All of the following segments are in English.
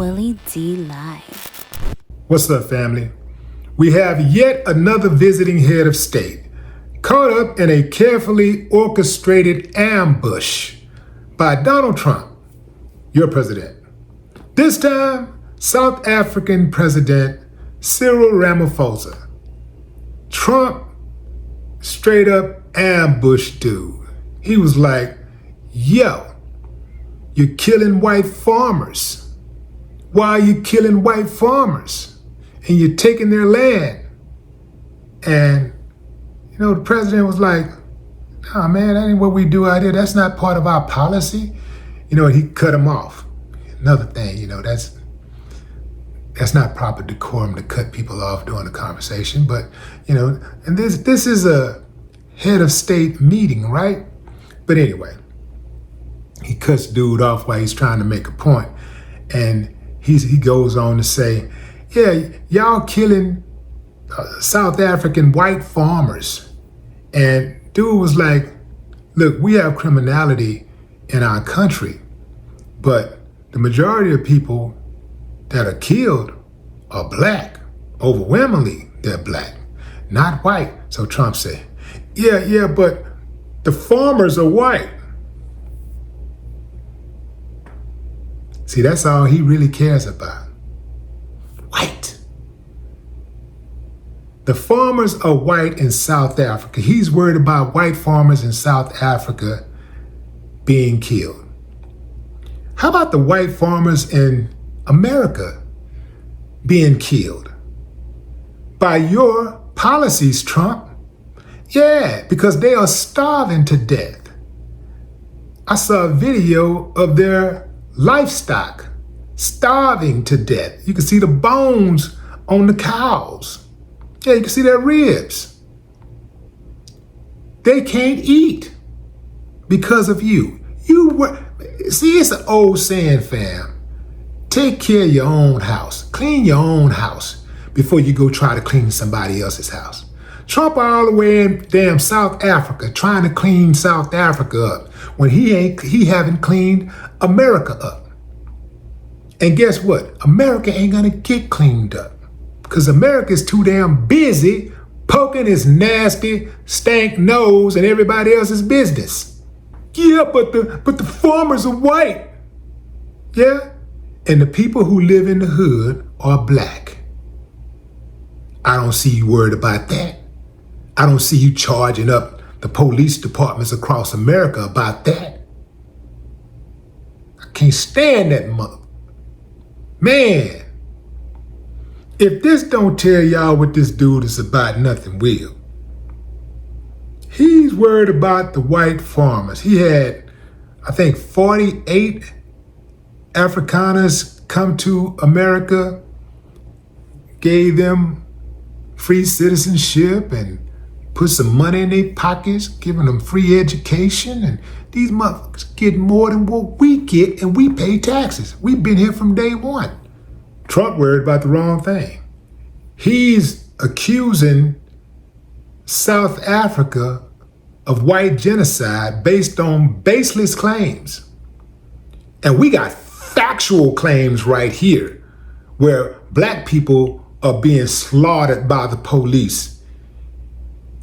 Willie D Live. What's up, family? We have yet another visiting head of state caught up in a carefully orchestrated ambush by Donald Trump, your president. This time, South African President Cyril Ramaphosa. Trump straight up ambushed dude. He was like, yo, you're killing white farmers. Why are you killing white farmers? And you're taking their land. And, the president was like, nah, man, that ain't what we do out here. That's not part of our policy. And he cut him off. Another thing, that's not proper decorum to cut people off during a conversation. But, and this is a head of state meeting, right? But anyway, he cuts dude off while he's trying to make a point. And he goes on to say, yeah, y'all killing South African white farmers. And dude was like, look, we have criminality in our country, but the majority of people that are killed are black. Overwhelmingly, they're black, not white. So Trump said, yeah, but the farmers are white. See, that's all he really cares about. White. The farmers are white in South Africa. He's worried about white farmers in South Africa being killed. How about the white farmers in America being killed? By your policies, Trump. Yeah, because they are starving to death. I saw a video of their livestock starving to death. You can see the bones on the cows. Yeah, you can see their ribs. They can't eat because of you. See, it's an old saying, fam. Take care of your own house. Clean your own house before you go try to clean somebody else's house. Trump all the way in damn South Africa trying to clean South Africa up when he haven't cleaned America up. And guess what? America ain't gonna get cleaned up because America's too damn busy poking its nasty stank nose in everybody else's business. Yeah, but the farmers are white. Yeah? And the people who live in the hood are black. I don't see you worried about that. I don't see you charging up the police departments across America about that. I can't stand that mother. Man, if this don't tell y'all what this dude is about, nothing will. He's worried about the white farmers. He had, I think, 48 Afrikaners come to America, gave them free citizenship and put some money in their pockets, giving them free education. And these motherfuckers get more than what we get, and we pay taxes. We've been here from day one. Trump worried about the wrong thing. He's accusing South Africa of white genocide based on baseless claims. And we got factual claims right here where black people are being slaughtered by the police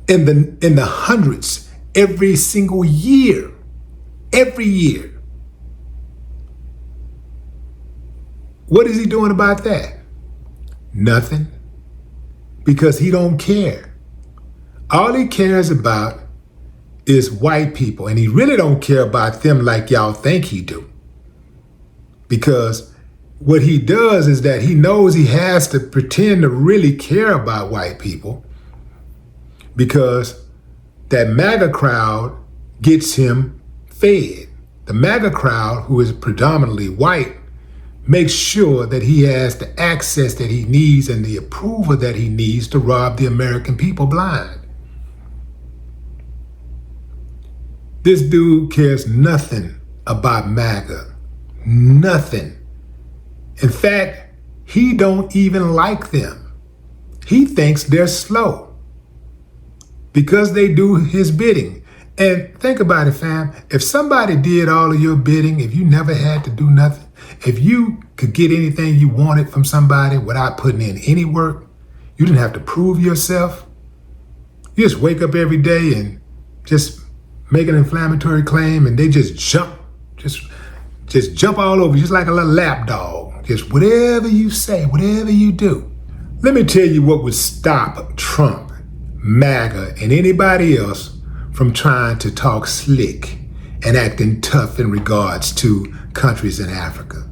in the hundreds every single year. Every year. What is he doing about that? Nothing. Because he don't care. All he cares about is white people. And he really don't care about them like y'all think he do. Because what he does is that he knows he has to pretend to really care about white people because that MAGA crowd gets him fed. The MAGA crowd, who is predominantly white, makes sure that he has the access that he needs and the approval that he needs to rob the American people blind. This dude cares nothing about MAGA. Nothing. In fact, he don't even like them. He thinks they're slow because they do his bidding. And think about it, fam. If somebody did all of your bidding, if you never had to do nothing, If you could get anything you wanted from somebody without putting in any work, you didn't have to prove yourself. You just wake up every day and just make an inflammatory claim and they just jump all over, just like a little lap dog. Just whatever you say, whatever you do. Let me tell you what would stop Trump, MAGA, and anybody else from trying to talk slick and acting tough in regards to countries in Africa.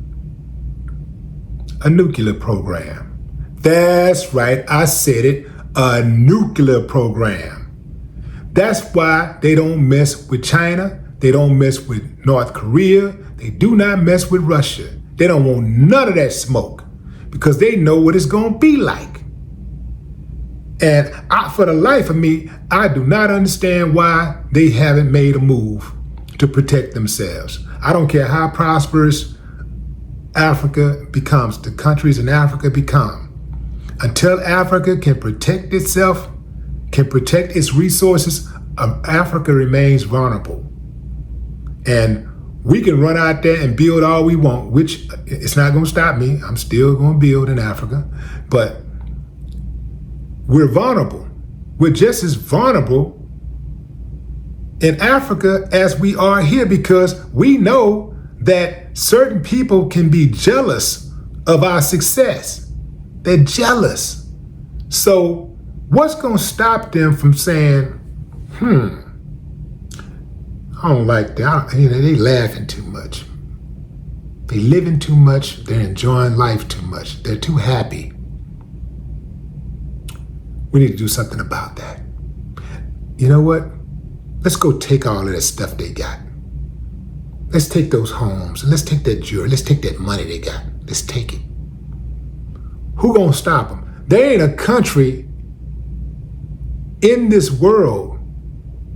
A nuclear program. That's right, I said it, a nuclear program. That's why they don't mess with China, they don't mess with North Korea, they do not mess with Russia. They don't want none of that smoke because they know what it's gonna be like. And for the life of me, I do not understand why they haven't made a move to protect themselves. I don't care how prosperous Africa becomes, the countries in Africa become. Until Africa can protect itself, can protect its resources, Africa remains vulnerable. And we can run out there and build all we want, which it's not gonna stop me. I'm still gonna build in Africa, but we're vulnerable. We're just as vulnerable in Africa as we are here because we know that certain people can be jealous of our success. They're jealous. So what's gonna stop them from saying, I don't like that. They laughing too much. They living too much. They're enjoying life too much. They're too happy. We need to do something about that. You know what? Let's go take all of that stuff they got. Let's take those homes and let's take that jewelry. Let's take that money they got. Let's take it. Who gonna stop them? There ain't a country in this world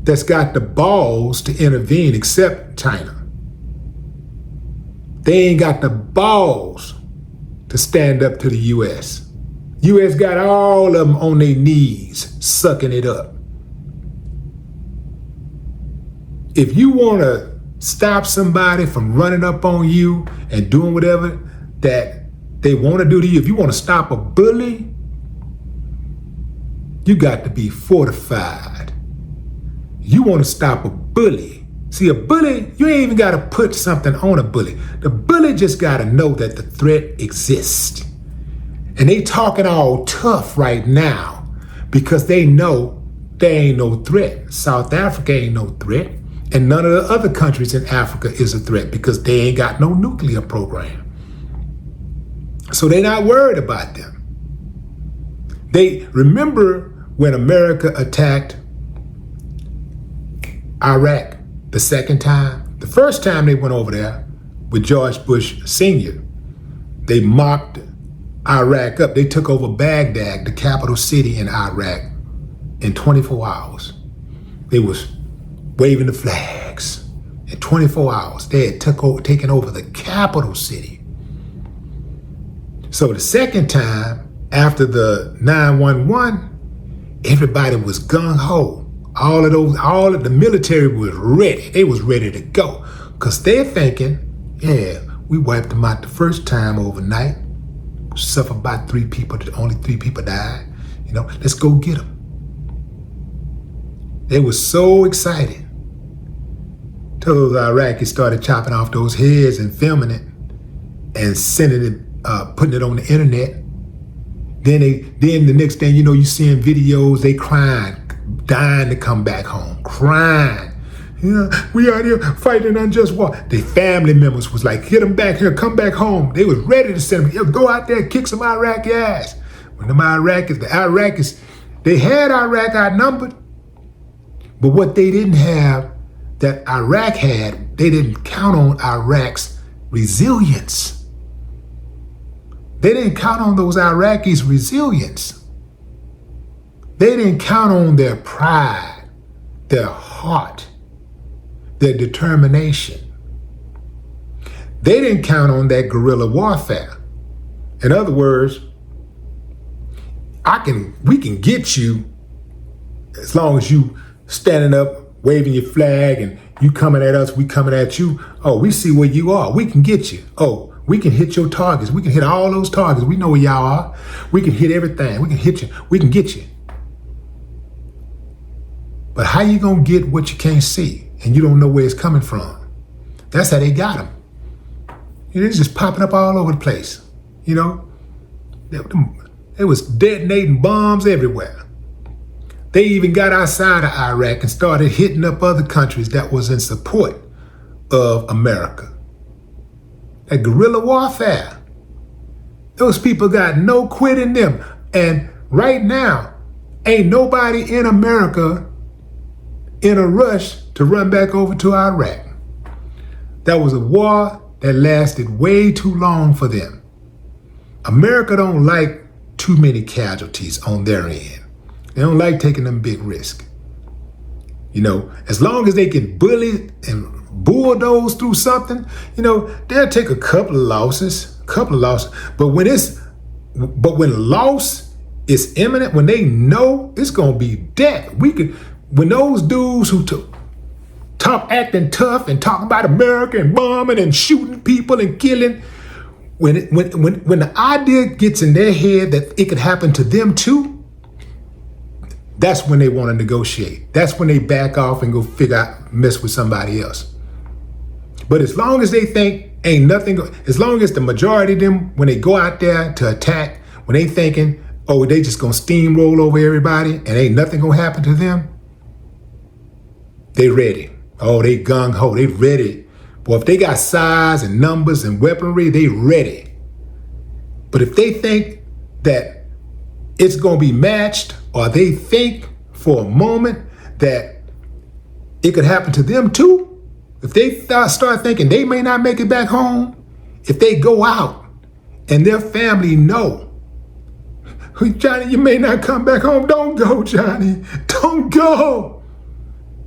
that's got the balls to intervene except China. They ain't got the balls to stand up to the U.S. U.S. got all of them on their knees, sucking it up. If you want to stop somebody from running up on you and doing whatever that they want to do to you, if you want to stop a bully, you got to be fortified. You want to stop a bully. See, a bully, you ain't even got to put something on a bully. The bully just got to know that the threat exists. And they talking all tough right now because they know there ain't no threat. South Africa ain't no threat. And none of the other countries in Africa is a threat because they ain't got no nuclear program. So they're not worried about them. They remember when America attacked Iraq the second time. The first time they went over there with George Bush Sr., they mocked Iraq up. They took over Baghdad, the capital city in Iraq, in 24 hours. They was waving the flags. In 24 hours, they had taken over the capital city. So the second time, after the 9/11, everybody was gung-ho. All of the military was ready. They was ready to go. Because they're thinking, yeah, we wiped them out the first time overnight. Suffered about 3 people, only 3 people died. Let's go get them. They were so excited till those Iraqis started chopping off those heads and filming it and sending it, putting it on the internet. Then the next thing you know, you seeing videos, they crying, dying to come back home, crying. We out here fighting unjust war. Their family members was like, get them back here, come back home. They was ready to send them, go out there, kick some Iraqi ass. When the Iraqis, they had Iraq outnumbered, but what they didn't have that Iraq had, they didn't count on Iraq's resilience. They didn't count on those Iraqis' resilience. They didn't count on their pride, their heart, their determination. They didn't count on that guerrilla warfare. In other words, we can get you as long as you standing up, waving your flag, and you coming at us, we coming at you. Oh, we see where you are. We can get you. Oh, We can hit your targets. We can hit all those targets. We know where y'all are. We can hit everything. We can hit you. We can get you. But how you gonna get what you can't see and you don't know where it's coming from? That's how they got them. It's just popping up all over the place. You know, it was detonating bombs everywhere. They even got outside of Iraq and started hitting up other countries that was in support of America. That guerrilla warfare. Those people got no quit in them. And right now, ain't nobody in America in a rush to run back over to Iraq. That was a war that lasted way too long for them. America don't like too many casualties on their end. They don't like taking them big risks. You know, as long as they can bully and bulldoze through something, you know, they'll take a couple of losses. But when loss is imminent, when they know it's gonna be death, when those dudes who talk acting tough and talking about America and bombing and shooting people and killing, when the idea gets in their head that it could happen to them too, that's when they want to negotiate. That's when they back off and go mess with somebody else. But as long as they think ain't nothing, as long as the majority of them, when they go out there to attack, when they thinking, oh, they just gonna steamroll over everybody and ain't nothing gonna happen to them, they ready. Oh, they gung-ho, they ready. Boy, if they got size and numbers and weaponry, they ready. But if they think that it's gonna be matched, or they think for a moment that it could happen to them too, if they start thinking they may not make it back home, if they go out and their family know, Johnny, you may not come back home. Don't go, Johnny. Don't go.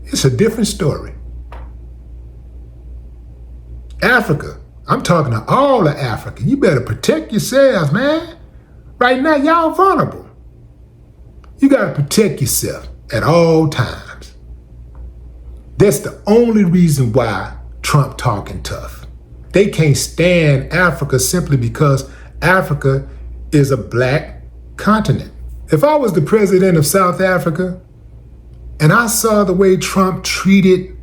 It's a different story. Africa, I'm talking to all of Africa. You better protect yourselves, man. Right now, y'all vulnerable. You gotta protect yourself at all times. That's the only reason why Trump talking tough. They can't stand Africa simply because Africa is a black continent. If I was the president of South Africa and I saw the way Trump treated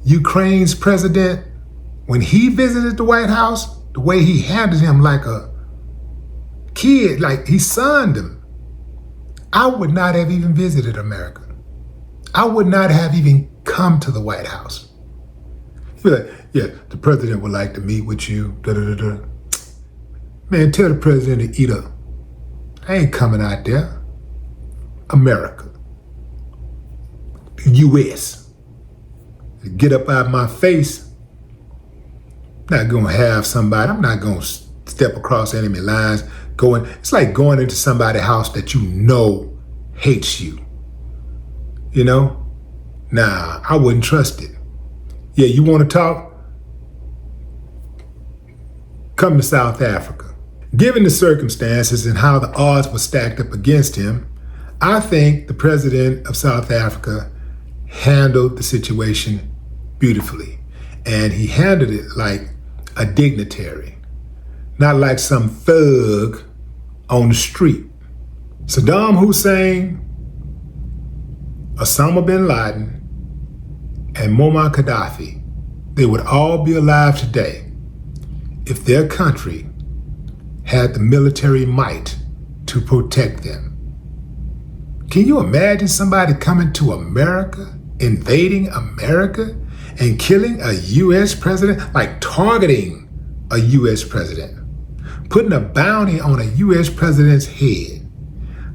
Ukraine's president when he visited the White House, the way he handled him like a kid, like he sonned him, I would not have even visited America. I would not have even come to the White House. You'd be like, yeah, the president would like to meet with you, da-da-da-da. Man, tell the president to eat up. I ain't coming out there. America. The U.S. Get up out of my face. I'm not gonna have somebody, I'm not gonna step across enemy lines. It's like going into somebody's house that you know hates you. You know? Nah, I wouldn't trust it. Yeah, you want to talk? Come to South Africa. Given the circumstances and how the odds were stacked up against him, I think the president of South Africa handled the situation beautifully. And he handled it like a dignitary, not like some thug on the street. Saddam Hussein, Osama bin Laden, and Muammar Gaddafi, they would all be alive today if their country had the military might to protect them. Can you imagine somebody coming to America, invading America, and killing a U.S. president, like targeting a U.S. president, putting a bounty on a U.S. president's head,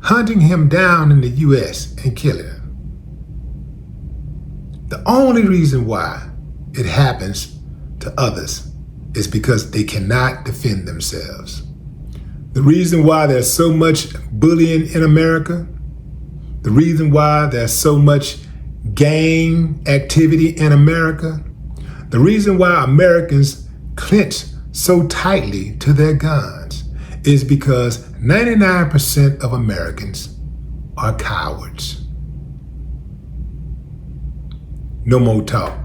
hunting him down in the U.S. and killing him? The only reason why it happens to others is because they cannot defend themselves. The reason why there's so much bullying in America, the reason why there's so much gang activity in America, the reason why Americans clench so tightly to their guns is because 99% of Americans are cowards. No more talk.